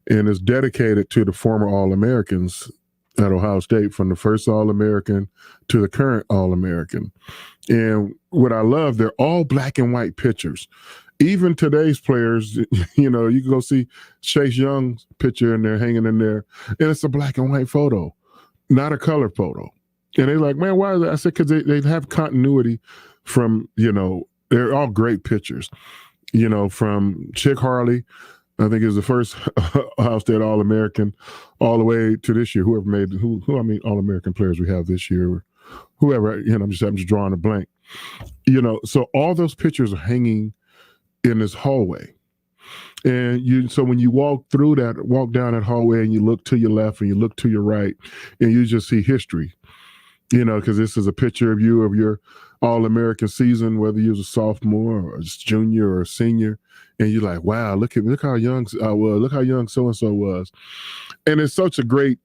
and it's dedicated to the former All-Americans at Ohio State, from the first All-American to the current All-American. And what I love, they're all black and white pictures. Even today's players, you can go see Chase Young's picture in there, hanging in there, and it's a black and white photo, not a color photo. And they're like, man, why is that? I said, because they have continuity from, they're all great pictures, from Chick Harley, I think is the first Ohio State All-American, all the way to this year. All-American players we have this year. whoever, I'm just drawing a blank. So all those pictures are hanging in this hallway. And so when you walk down that hallway and you look to your left and you look to your right and you just see history, because this is a picture of you of your All-American season, whether you was a sophomore or a junior or a senior. And you're like, wow, look how young I was. Look how young so-and-so was. And it's such a great,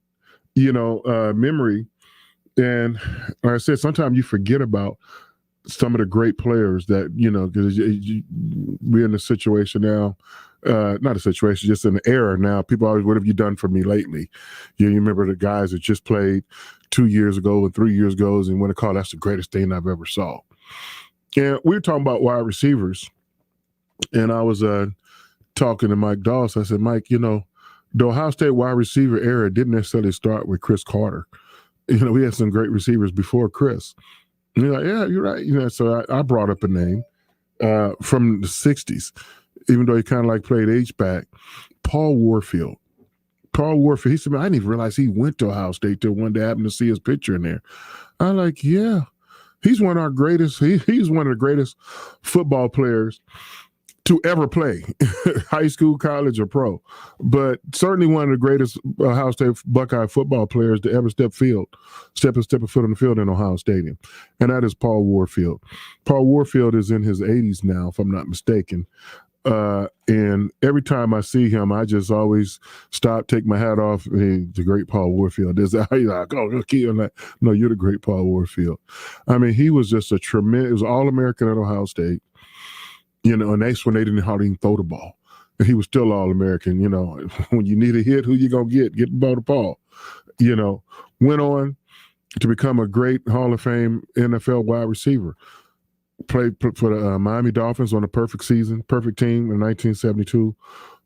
memory. And like I said, sometimes you forget about some of the great players that, because we're in a situation now, not a situation, just an era now. People always, what have you done for me lately? You remember the guys that just played 2 years ago and 3 years ago and want to call that's the greatest thing I've ever saw. And we were talking about wide receivers. And I was talking to Mike Doss. I said, Mike, the Ohio State wide receiver era didn't necessarily start with Chris Carter. We had some great receivers before Chris. And you're like, yeah, you're right. So I brought up a name from the 60s, even though he kind of like played H-back, Paul Warfield. Paul Warfield, he said, man, I didn't even realize he went to Ohio State till one day I happened to see his picture in there. I'm like, yeah, he's one of our greatest, he's one of the greatest football players to ever play, high school, college, or pro. But certainly one of the greatest Ohio State Buckeye football players to ever step a foot on the field in Ohio Stadium. And that is Paul Warfield. Paul Warfield is in his 80s now, if I'm not mistaken. And every time I see him, I just always stop, take my hat off. Hey, the great Paul Warfield. You're like, oh, no, you're the great Paul Warfield. I mean, he was just it was All-American at Ohio State. And that's when they didn't hardly even throw the ball. And he was still All-American. When you need a hit, who you going to get? Get the ball to Paul. Went on to become a great Hall of Fame NFL wide receiver. Played for the Miami Dolphins on a perfect team in 1972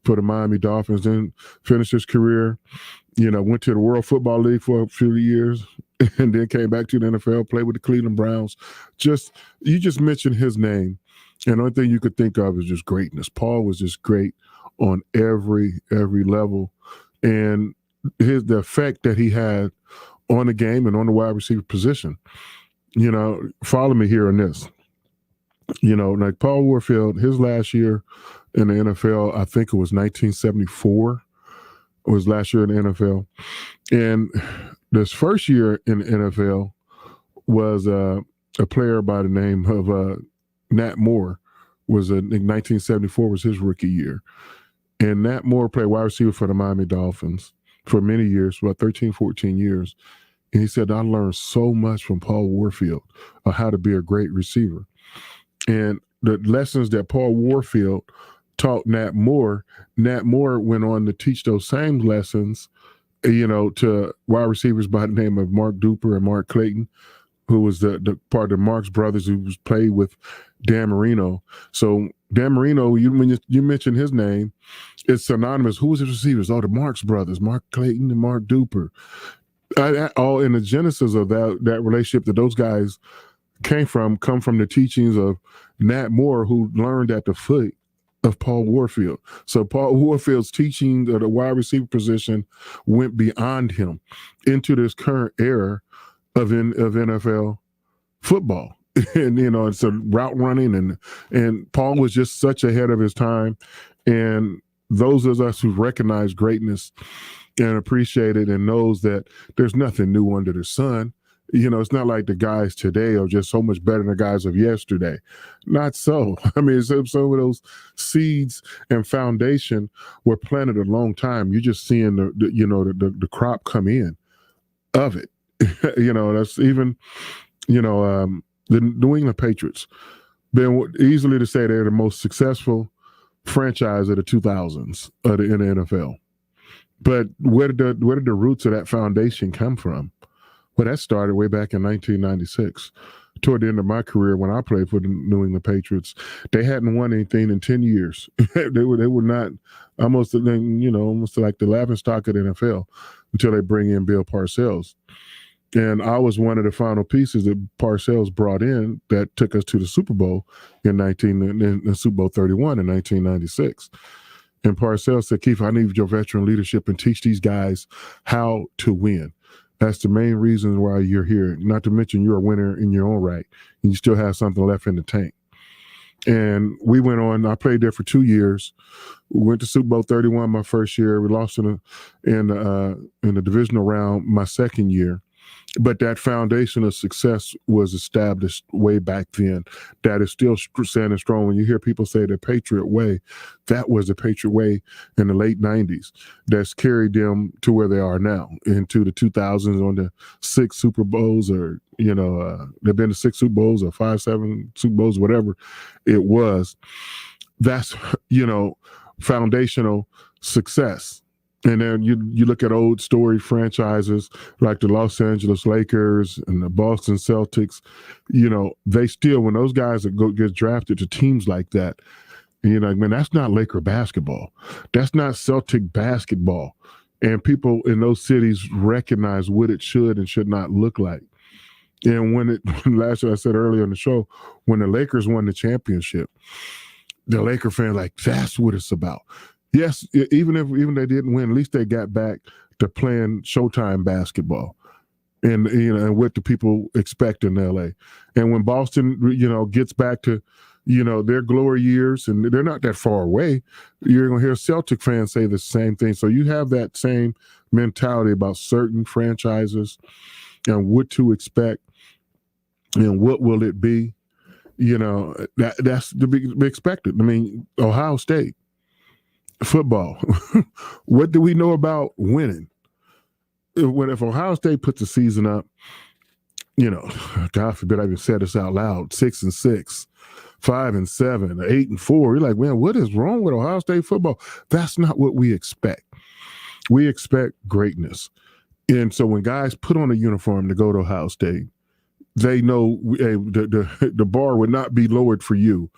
for the Miami Dolphins. Then finished his career, went to the World Football League for a few years and then came back to the NFL, played with the Cleveland Browns. You just mentioned his name. And the only thing you could think of is just greatness. Paul was just great on every level. And the effect that he had on the game and on the wide receiver position. Follow me here on this. Like Paul Warfield, his last year in the NFL, I think it was 1974, was last year in the NFL. And this first year in the NFL was a player by the name of Nat Moore. Was in 1974 was his rookie year. And Nat Moore played wide receiver for the Miami Dolphins for many years, about 13, 14 years. And he said, I learned so much from Paul Warfield of how to be a great receiver. And the lessons that Paul Warfield taught Nat Moore went on to teach those same lessons, to wide receivers by the name of Mark Duper and Mark Clayton, who was the part of Mark's brothers who was played with Dan Marino. So Dan Marino, when you mention his name, it's synonymous. Who was his receivers? Oh, the Marks brothers, Mark Clayton and Mark Duper. All in the genesis of that relationship that those guys come from the teachings of Nat Moore, who learned at the foot of Paul Warfield. So Paul Warfield's teaching of the wide receiver position went beyond him into this current era of NFL football. And it's a route running and Paul was just such ahead of his time. And those of us who recognize greatness and appreciate it and knows that there's nothing new under the sun. It's not like the guys today are just so much better than the guys of yesterday. Not so. I mean, some of those seeds and foundation were planted a long time. You're just seeing the crop come in of it. That's even, the New England Patriots been easily to say they're the most successful franchise of the 2000s in the NFL. But where did the roots of that foundation come from? Well, that started way back in 1996. Toward the end of my career, when I played for the New England Patriots, they hadn't won anything in 10 years. they were not almost like the laughingstock of the NFL until they bring in Bill Parcells. And I was one of the final pieces that Parcells brought in that took us to the Super Bowl in Super Bowl 31 in 1996. And Parcells said, Keith, I need your veteran leadership and teach these guys how to win. That's the main reason why you're here. Not to mention you're a winner in your own right, and you still have something left in the tank. And we went on. I played there for 2 years. We went to Super Bowl 31 my first year. We lost in the divisional round my second year. But that foundation of success was established way back then. That is still standing strong. When you hear people say the Patriot way, that was the Patriot way in the late 90s. That's carried them to where they are now, into the 2000s on the 6 Super Bowls, or, they've been to 6 Super Bowls or 5, 7 Super Bowls, whatever it was. That's, foundational success. And then you look at old story franchises like the Los Angeles Lakers and the Boston Celtics, they still, when those guys get drafted to teams like that, man, that's not Laker basketball. That's not Celtic basketball. And people in those cities recognize what it should and should not look like. And last year I said earlier in the show, when the Lakers won the championship, the Laker fans like, that's what it's about. Yes, even they didn't win, at least they got back to playing Showtime basketball, and and what the people expect in LA. And when Boston, gets back to, their glory years, and they're not that far away, you're gonna hear Celtic fans say the same thing. So you have that same mentality about certain franchises and what to expect and what will it be. That's to be expected. I mean, Ohio State football. What do we know about winning? If Ohio State puts the season up, God forbid I even said this out loud, 6-6, 5-7, 8-4. You're like, man, what is wrong with Ohio State football? That's not what we expect. We expect greatness. And so when guys put on a uniform to go to Ohio State, they know the bar would not be lowered for you.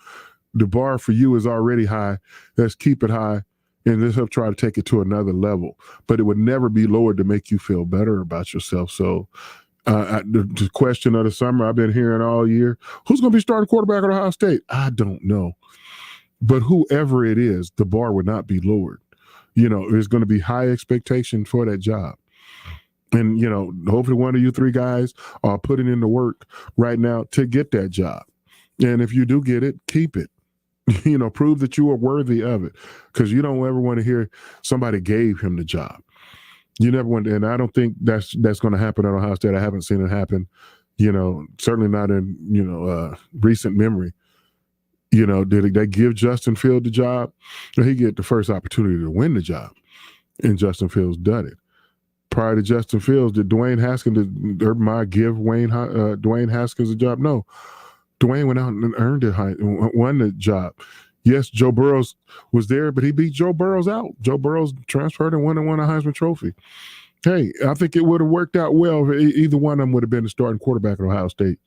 The bar for you is already high. Let's keep it high, and let's try to take it to another level. But it would never be lowered to make you feel better about yourself. So the question of the summer I've been hearing all year, who's going to be starting quarterback at Ohio State? I don't know. But whoever it is, the bar would not be lowered. There's going to be high expectation for that job. And, hopefully one of you 3 guys are putting in the work right now to get that job. And if you do get it, keep it. Prove that you are worthy of it, because you don't ever want to hear somebody gave him the job. You never want, and I don't think that's going to happen at Ohio State. I haven't seen it happen, certainly not in, recent memory. Did they give Justin Fields the job? He get the first opportunity to win the job, and Justin Fields done it. Prior to Justin Fields, did Dwayne Haskins, give Dwayne Haskins a job? No. Dwayne went out and earned it, won the job. Yes, Joe Burrows was there, but he beat Joe Burrows out. Joe Burrows transferred and won a Heisman Trophy. Hey, I think it would have worked out well if either one of them would have been the starting quarterback at Ohio State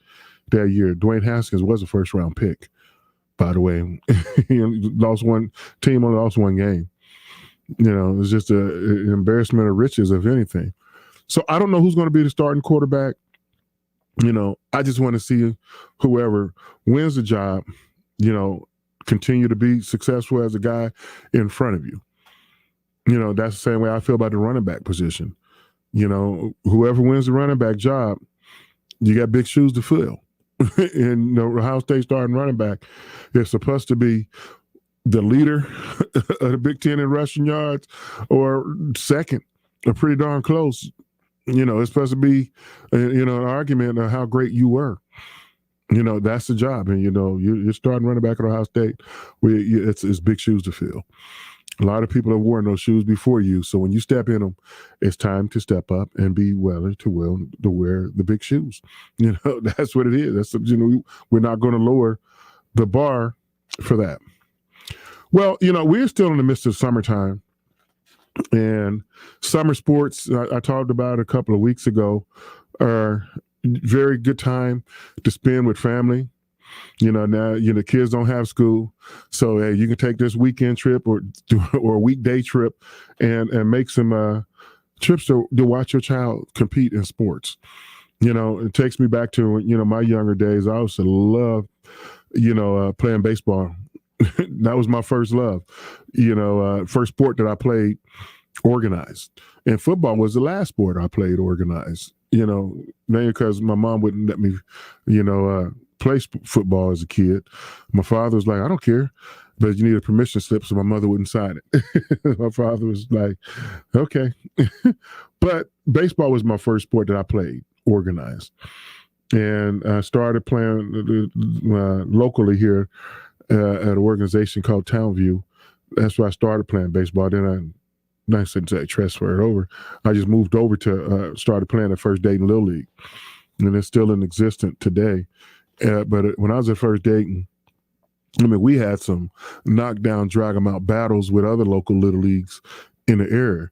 that year. Dwayne Haskins was a first-round pick, by the way. He lost one team, only lost one game. It's just an embarrassment of riches, if anything. So I don't know who's going to be the starting quarterback. I just want to see whoever wins the job, continue to be successful as a guy in front of you. That's the same way I feel about the running back position. Whoever wins the running back job, you got big shoes to fill. And Ohio State starting running back is supposed to be the leader of the Big Ten in rushing yards, or second, or pretty darn close. It's supposed to be, an argument of how great you were. That's the job. And, you're starting running back at Ohio State. It's big shoes to fill. A lot of people have worn those shoes before you. So when you step in them, it's time to step up and be willing to wear the big shoes. That's what it is. That's we're not going to lower the bar for that. Well, we're still in the midst of summertime. And summer sports, I talked about a couple of weeks ago, are very good time to spend with family. Now, kids don't have school. So you can take this weekend trip or a weekday trip and make some trips to watch your child compete in sports. It takes me back to, my younger days. I used to love, playing baseball. That was my first love, first sport that I played organized. And football was the last sport I played organized, mainly because my mom wouldn't let me, play football as a kid. My father was like, I don't care, but you need a permission slip, so my mother wouldn't sign it. My father was like, okay. But baseball was my first sport that I played organized. And I started playing locally here at an organization called Townview. That's where I started playing baseball. Then I shouldn't say transferred over. I just moved over to started playing at First Dayton Little League. And it's still in existence today. But when I was at First Dayton, we had some knockdown, drag 'em out battles with other local Little Leagues in the area.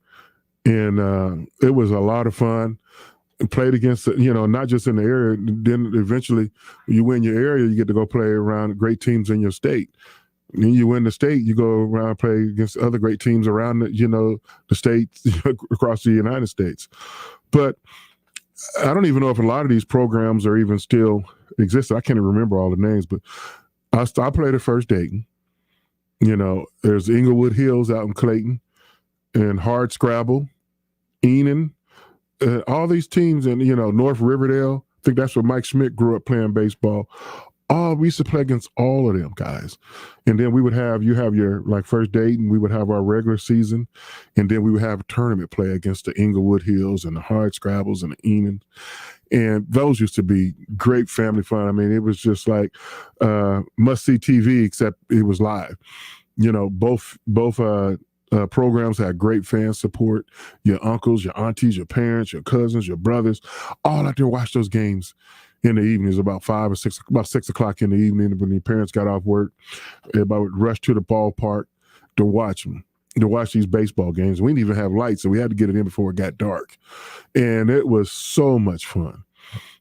And it was a lot of fun. Played against, not just in the area. Then eventually you win your area, you get to go play around great teams in your state. And then you win the state, you go around and play against other great teams around, the states across the United States. But I don't even know if a lot of these programs are even still exist. I can't even remember all the names, but I played at First Dayton. There's Inglewood Hills out in Clayton and Hard Scrabble, Enon, all these teams in, North Riverdale. I think that's where Mike Schmidt grew up playing baseball. We used to play against all of them guys. And then we would have, you have your First Dayton, we would have our regular season, and then we would have a tournament play against the Inglewood Hills and the Hard Scrabbles and the Enon. And those used to be great family fun. I mean, it was just like must-see TV, except it was live. Both programs had great fan support. Your uncles, your aunties, your parents, your cousins, your brothers, all out there watch those games in the evenings, about 6 o'clock in the evening when the parents got off work. Everybody would rush to the ballpark to watch them, to watch these baseball games. We didn't even have lights, so we had to get it in before it got dark. And it was so much fun.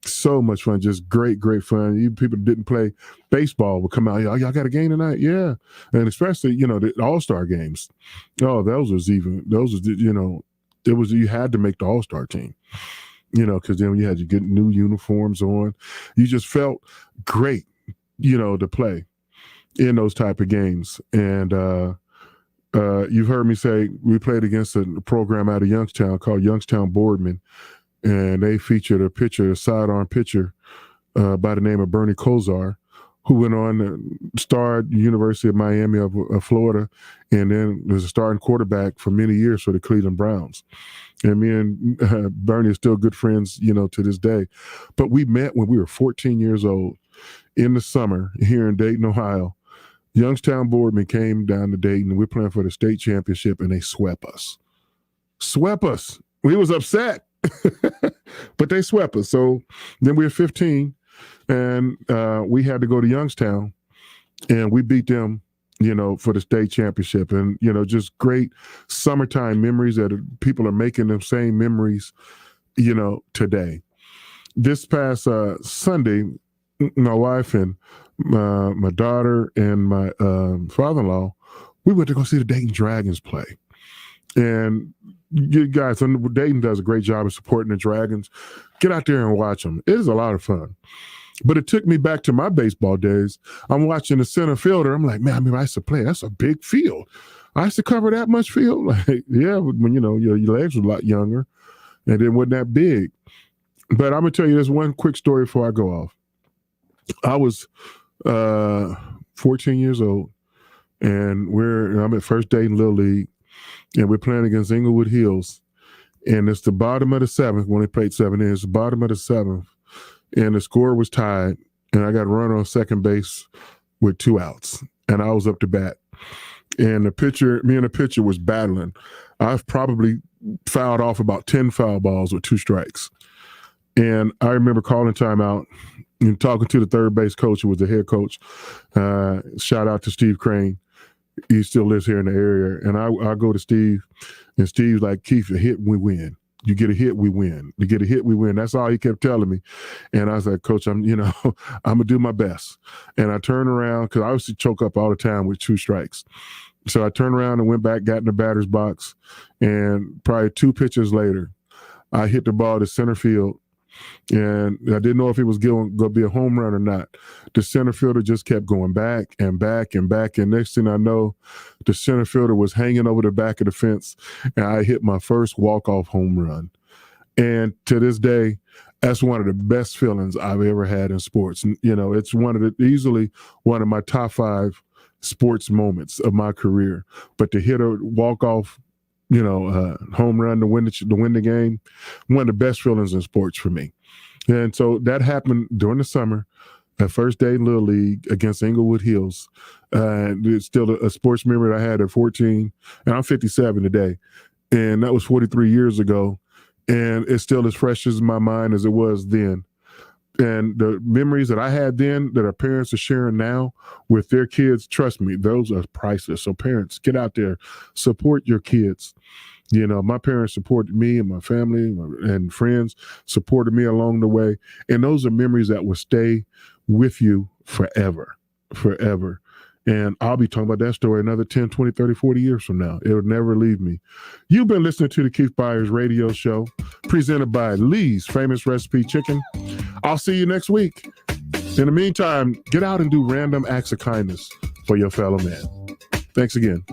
So much fun, just great fun. Even people that didn't play baseball would come out. Y'all got a game tonight? Yeah. And especially, the All-Star games. Oh, you had to make the All-Star team, because then you had to get new uniforms on. You just felt great, to play in those type of games. And you've heard me say we played against a program out of Youngstown called Youngstown Boardman. And they featured a sidearm pitcher by the name of Bernie Kosar, who went on to start University of Miami of Florida, and then was a starting quarterback for many years for the Cleveland Browns. And me and Bernie are still good friends, to this day. But we met when we were 14 years old in the summer here in Dayton, Ohio. Youngstown Boardman came down to Dayton, and we're playing for the state championship, and they swept us. We was upset. But they swept us. So then we were 15, and we had to go to Youngstown, and we beat them, for the state championship. And, just great summertime memories that people are making them same memories, today. This past Sunday, my wife and my daughter and my father-in-law, we went to go see the Dayton Dragons play. And you guys, Dayton does a great job of supporting the Dragons. Get out there and watch them. It is a lot of fun. But it took me back to my baseball days. I'm watching the center fielder. I'm like, man, I used to play. That's a big field. I used to cover that much field. Yeah, when your legs were a lot younger, and it wasn't that big. But I'm gonna tell you this one quick story before I go off. I was 14 years old, and I'm at First Dayton Little League. And we're playing against Inglewood Hills. And it's the bottom of the seventh when they played 7 innings, the bottom of the seventh. And the score was tied. And I got a run on second base with 2 outs. And I was up to bat. And me and the pitcher was battling. I've probably fouled off about 10 foul balls with 2 strikes. And I remember calling timeout and talking to the third base coach, who was the head coach. Shout out to Steve Crane. He still lives here in the area. And I go to Steve, and Steve's like, Keith, a hit, we win. You get a hit, we win. You get a hit, we win. That's all he kept telling me. And I was like, Coach, I'm going to do my best. And I turned around, because I used to choke up all the time with 2 strikes. So I turned around and went back, got in the batter's box. And probably 2 pitches later, I hit the ball to center field. And I didn't know if it was going to be a home run or not. The center fielder just kept going back and back and back. And next thing I know, the center fielder was hanging over the back of the fence, and I hit my first walk-off home run. And to this day, that's one of the best feelings I've ever had in sports. You know, it's easily one of my top 5 sports moments of my career. But to hit a walk-off, home run to win the game, one of the best feelings in sports for me. And so that happened during the summer, the first day in Little League against Inglewood Hills. It's still a sports memory I had at 14, and I'm 57 today. And that was 43 years ago. And it's still as fresh as my mind as it was then. And the memories that I had then that our parents are sharing now with their kids, trust me, those are priceless. So parents, get out there, support your kids. You know, my parents supported me and my family and friends supported me along the way. And those are memories that will stay with you forever. And I'll be talking about that story another 10, 20, 30, 40 years from now. It will never leave me. You've been listening to the Keith Byars Radio Show, presented by Lee's Famous Recipe Chicken. I'll see you next week. In the meantime, get out and do random acts of kindness for your fellow man. Thanks again.